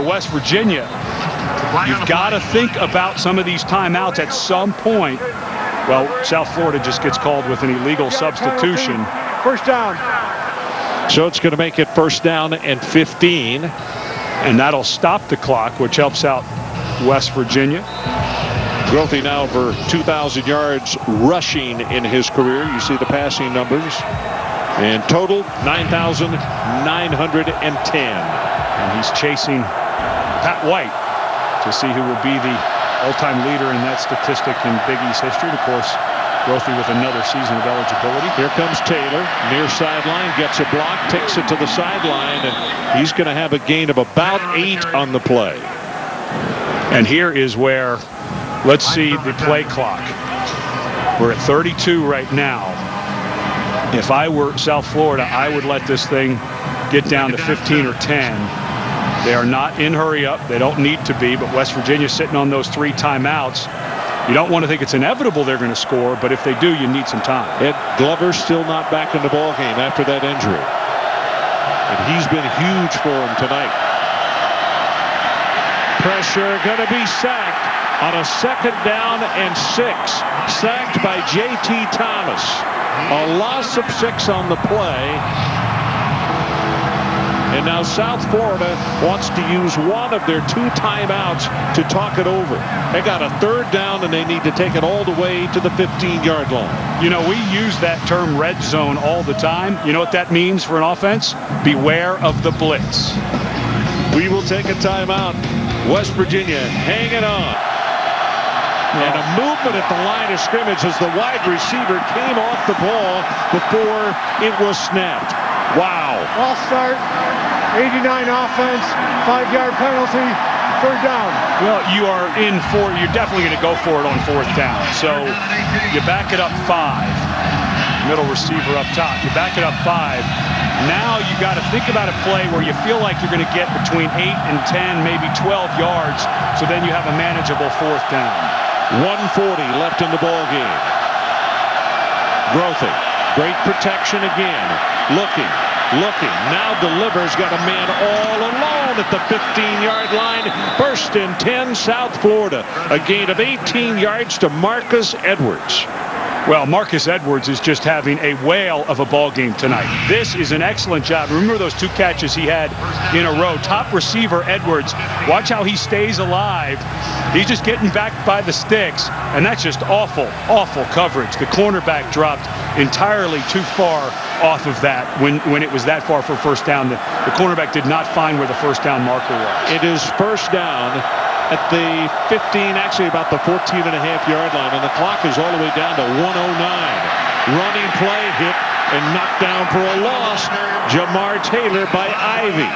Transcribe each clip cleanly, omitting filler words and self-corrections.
West Virginia, you've got to think about some of these timeouts at some point. Well, South Florida just gets called with an illegal substitution. First down. So it's going to make it first down and 15. And that'll stop the clock, which helps out West Virginia. Grothe now over 2,000 yards rushing in his career. You see the passing numbers. And total 9,910. And he's chasing Pat White to see who will be the all-time leader in that statistic in Big East history. Of course, Grothe with another season of eligibility. Here comes Taylor, near sideline, gets a block, takes it to the sideline, and he's going to have a gain of about 8 on the play. And here is where, let's see the play clock. We're at 32 right now. If I were South Florida, I would let this thing get down to 15 or 10. They are not in hurry up. They don't need to be, but West Virginia's sitting on those 3 timeouts. You don't want to think it's inevitable they're going to score, but if they do, you need some time. Ed Glover's still not back in the ball game after that injury. And he's been huge for him tonight. Pressure going to be sacked on a 2nd down and 6. Sacked by J.T. Thomas. A loss of 6 on the play. And now South Florida wants to use one of their 2 timeouts to talk it over. They got a 3rd down and they need to take it all the way to the 15-yard line. You know, we use that term red zone all the time. You know what that means for an offense? Beware of the blitz. We will take a timeout. West Virginia hanging on. And a movement at the line of scrimmage as the wide receiver came off the ball before it was snapped. Wow. Ball start, 89 offense, 5-yard penalty, 3rd down. Well, you're definitely going to go for it on 4th down. So you back it up 5. Middle receiver up top. You back it up 5. Now you got to think about a play where you feel like you're going to get between 8 and 10, maybe 12 yards. So then you have a manageable 4th down. 1:40 left in the ball game. Grothe, great protection again. Looking, now delivers, got a man all alone at the 15-yard line. 1st and 10, South Florida. A gain of 18 yards to Marcus Edwards. Well, Marcus Edwards is just having a whale of a ball game tonight. This is an excellent job. Remember those 2 catches he had in a row. Top receiver Edwards. Watch how he stays alive. He's just getting back by the sticks, and that's just awful, awful coverage. The cornerback dropped entirely too far off of that when it was that far for 1st down. The cornerback did not find where the 1st down marker was. It is 1st down at the 15, actually about the 14.5-yard line, and the clock is all the way down to 1:09. Running play hit and knocked down for a loss. Jamar Taylor by Ivy.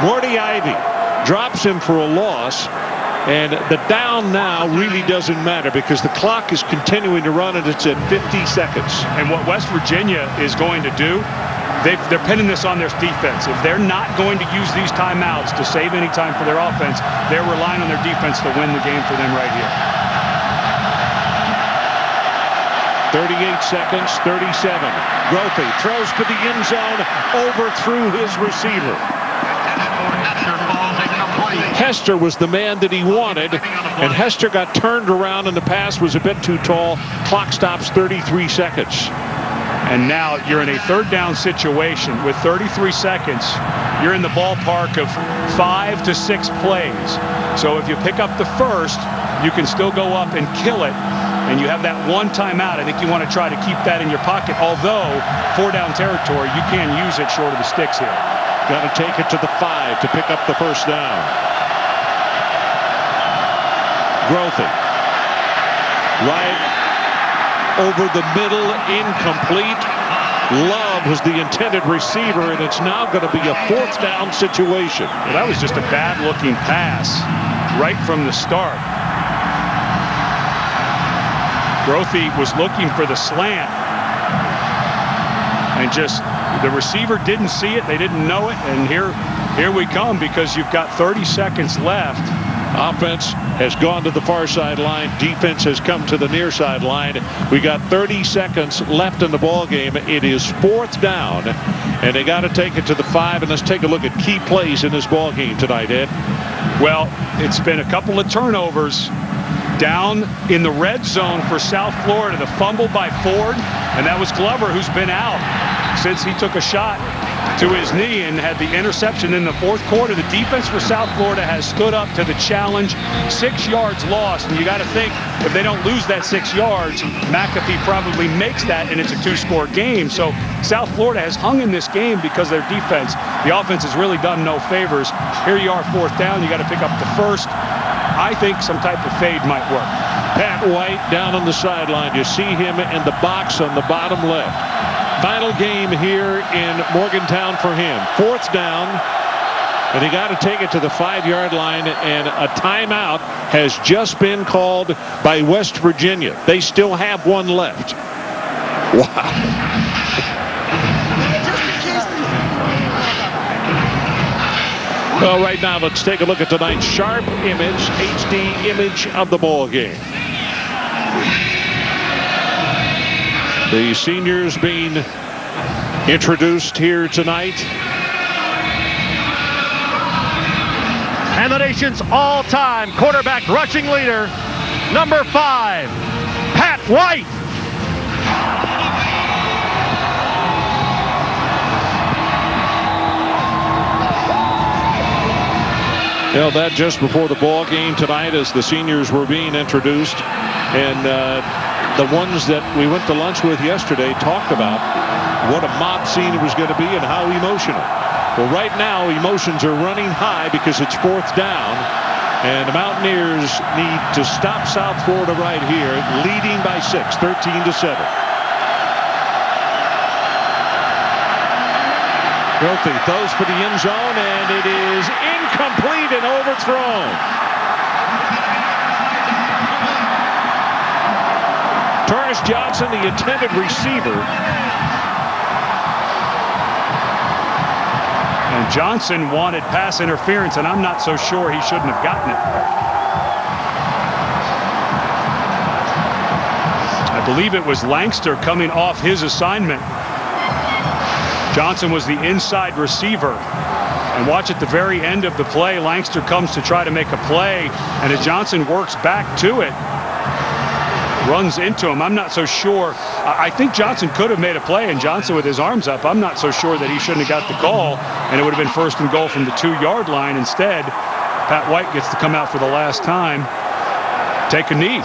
Morty Ivy drops him for a loss. And the down now really doesn't matter because the clock is continuing to run and it's at 50 seconds. And what West Virginia is going to do, they're pinning this on their defense. If they're not going to use these timeouts to save any time for their offense, they're relying on their defense to win the game for them right here. 38 seconds, 37. Grothe throws to the end zone, overthrew his receiver. Hester was the man that he wanted, and Hester got turned around and the pass was a bit too tall. Clock stops 33 seconds. And now you're in a 3rd down situation with 33 seconds. You're in the ballpark of 5 to 6 plays. So if you pick up the 1st, you can still go up and kill it. And you have that 1 timeout. I think you want to try to keep that in your pocket. Although 4-down territory, you can use it short of the sticks here. Got to take it to the 5 to pick up the 1st down. Grothe. Right over the middle, incomplete. Love was the intended receiver, and it's now going to be a 4th down situation. Well, that was just a bad-looking pass right from the start. Grothe was looking for the slant, and just the receiver didn't see it. They didn't know it, and here we come because you've got 30 seconds left. Offense has gone to the far sideline. Defense has come to the near sideline. We got 30 seconds left in the ball game. It is 4th down, and they got to take it to the 5. And let's take a look at key plays in this ball game tonight, Ed. Well, it's been a couple of turnovers down in the red zone for South Florida. The fumble by Ford, and that was Glover, who's been out since he took a shot to his knee and had the interception in the 4th quarter. The defense for South Florida has stood up to the challenge. 6 yards lost, and you got to think if they don't lose that 6 yards, McAfee probably makes that, and it's a 2-score game. So South Florida has hung in this game because their defense. The offense has really done no favors. Here you are, 4th down. You got to pick up the first. I think some type of fade might work. Pat White down on the sideline. You see him in the box on the bottom left. Final game here in Morgantown for him. 4th down, and he got to take it to the 5-yard line, and a timeout has just been called by West Virginia. They still have one left. Wow. Well, right now, let's take a look at tonight's sharp image, HD image of the ball game. The seniors being introduced here tonight. And the nation's all-time quarterback rushing leader, number 5, Pat White. Well, that just before the ball game tonight as the seniors were being introduced. And the ones that we went to lunch with yesterday talked about what a mob scene it was going to be and how emotional. Well, right now, emotions are running high because it's 4th down. And the Mountaineers need to stop South Florida right here, leading by 6, 13-7. Filthy throws for the end zone, and it is incomplete and overthrown. Torres Johnson, the intended receiver. And Johnson wanted pass interference, and I'm not so sure he shouldn't have gotten it. I believe it was Langster coming off his assignment. Johnson was the inside receiver. And watch at the very end of the play, Langster comes to try to make a play, and as Johnson works back to it, runs into him. I'm not so sure. I think Johnson could have made a play, and Johnson with his arms up, I'm not so sure that he shouldn't have got the call, and it would have been 1st and goal from the 2-yard line. Instead, Pat White gets to come out for the last time, take a knee.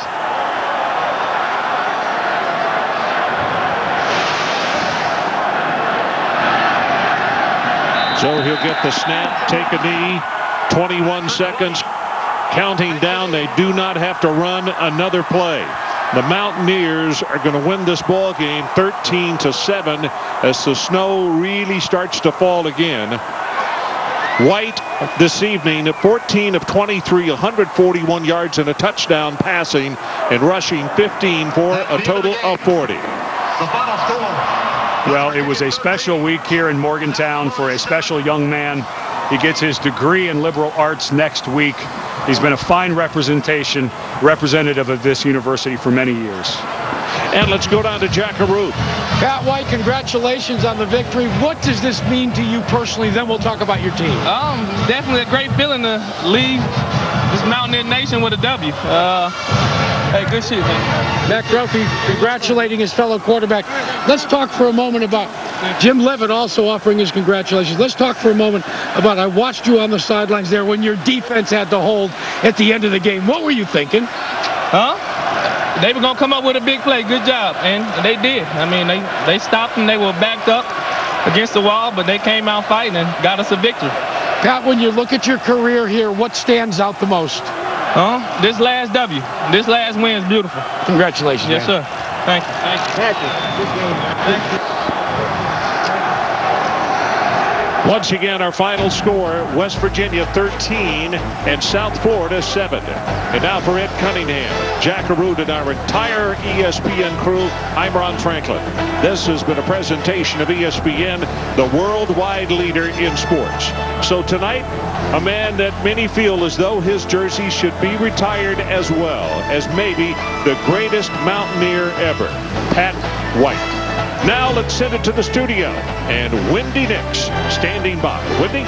So he'll get the snap, take a knee, 21 seconds, counting down. They do not have to run another play. The Mountaineers are going to win this ball game 13-7 as the snow really starts to fall again. White this evening at 14 of 23, 141 yards and a touchdown passing and rushing 15 for a total of 40. The final score. Well, it was a special week here in Morgantown for a special young man. He gets his degree in liberal arts next week. He's been a fine representative of this university for many years. And let's go down to Jackaroo. Pat White, congratulations on the victory. What does this mean to you personally? Then we'll talk about your team. Definitely a great feeling to leave this Mountaineer Nation with a W. Hey, good shit, man. Matt Brophy congratulating his fellow quarterback. Let's talk for a moment about Jim Levitt also offering his congratulations. Let's talk for a moment about, I watched you on the sidelines there when your defense had to hold at the end of the game. What were you thinking? They were going to come up with a big play. Good job. And they did. I mean, they stopped and they were backed up against the wall, but they came out fighting and got us a victory. Pat, when you look at your career here, what stands out the most? This last W. This last win is beautiful. Congratulations, Yes, man. sir. Thank you. Thank you. Patrick, good game. Thank you. Once again, our final score, West Virginia 13 and South Florida 7. And now for Ed Cunningham, Jack Arute, and our entire ESPN crew, I'm Ron Franklin. This has been a presentation of ESPN, the worldwide leader in sports. So tonight, a man that many feel as though his jersey should be retired as well as maybe the greatest mountaineer ever, Pat White. Now let's send it to the studio, and Wendy Nix standing by. Wendy?